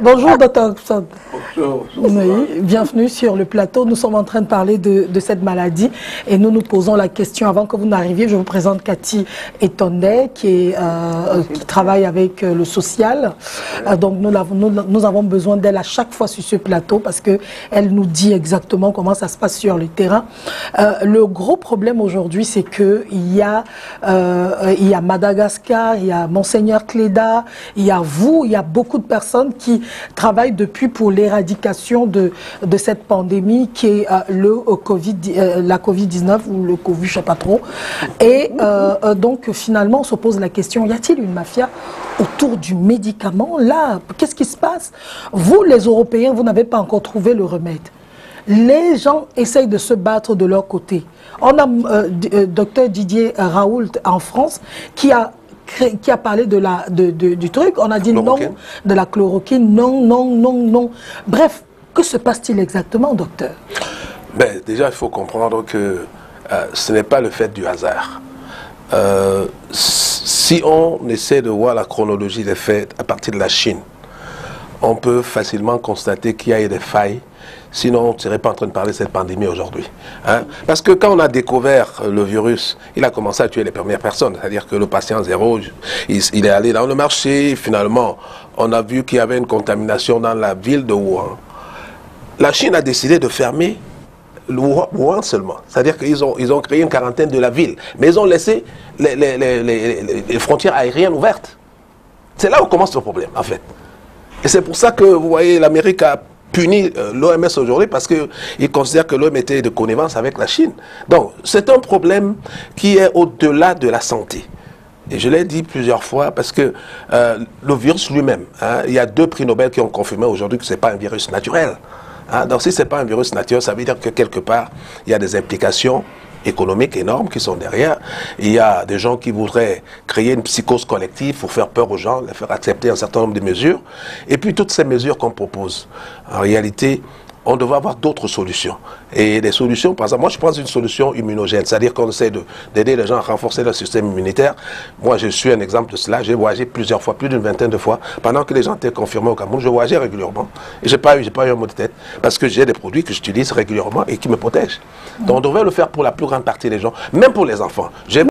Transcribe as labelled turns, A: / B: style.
A: Bonjour, Dr. Hobson.
B: Bonjour.
A: Oui, bienvenue sur le plateau. Nous sommes en train de parler de cette maladie et nous nous posons la question, avant que vous n'arriviez, je vous présente Cathy Etonde qui travaille avec le social. Donc nous avons besoin d'elle à chaque fois sur ce plateau parce qu'elle nous dit exactement comment ça se passe sur le terrain. Le gros problème aujourd'hui, c'est qu'il y a Madagascar, il y a Monseigneur Cléda, il y a vous, il y a beaucoup de personnes qui travaillent depuis pour l'éradication de cette pandémie qui est la Covid-19 ou le Covid, je ne sais pas trop. Et donc finalement, on se pose la question, y a-t-il une mafia autour du médicament? Là, qu'est-ce qui se passe? Vous, les Européens, vous n'avez pas encore trouvé le remède. Les gens essayent de se battre de leur côté. On a docteur Didier Raoult en France qui a parlé du truc. On a dit non, de la chloroquine, non, non, non, non. Bref, que se passe-t-il exactement, docteur?
B: Ben, déjà, il faut comprendre que ce n'est pas le fait du hasard. Si on essaie de voir la chronologie des faits à partir de la Chine, on peut facilement constater qu'il y a eu des failles. Sinon, on ne serait pas en train de parler de cette pandémie aujourd'hui. Hein? Parce que quand on a découvert le virus, il a commencé à tuer les premières personnes. C'est-à-dire que le patient zéro, il est allé dans le marché. Finalement, on a vu qu'il y avait une contamination dans la ville de Wuhan. La Chine a décidé de fermer Wuhan seulement. C'est-à-dire qu'ils ont créé une quarantaine de la ville. Mais ils ont laissé les frontières aériennes ouvertes. C'est là où commence le problème, en fait. Et c'est pour ça que, vous voyez, l'Amérique a puni l'OMS aujourd'hui parce qu'ils considèrent que l'OMS était de connivence avec la Chine. Donc, c'est un problème qui est au-delà de la santé. Et je l'ai dit plusieurs fois parce que le virus lui-même, hein, il y a 2 prix Nobel qui ont confirmé aujourd'hui que ce n'est pas un virus naturel. Hein. Donc, si ce n'est pas un virus naturel, ça veut dire que quelque part, il y a des implications économiques énormes qui sont derrière. Il y a des gens qui voudraient créer une psychose collective pour faire peur aux gens, les faire accepter un certain nombre de mesures. Et puis toutes ces mesures qu'on propose, en réalité, on devrait avoir d'autres solutions. Et des solutions, par exemple, moi je pense une solution immunogène, c'est-à-dire qu'on essaie d'aider les gens à renforcer leur système immunitaire. Moi je suis un exemple de cela, j'ai voyagé plusieurs fois, plus d'une vingtaine de fois, pendant que les gens étaient confirmés au Cameroun, je voyageais régulièrement. Et je n'ai pas eu un mot de tête, parce que j'ai des produits que j'utilise régulièrement et qui me protègent. Donc on devrait le faire pour la plus grande partie des gens, même pour les enfants.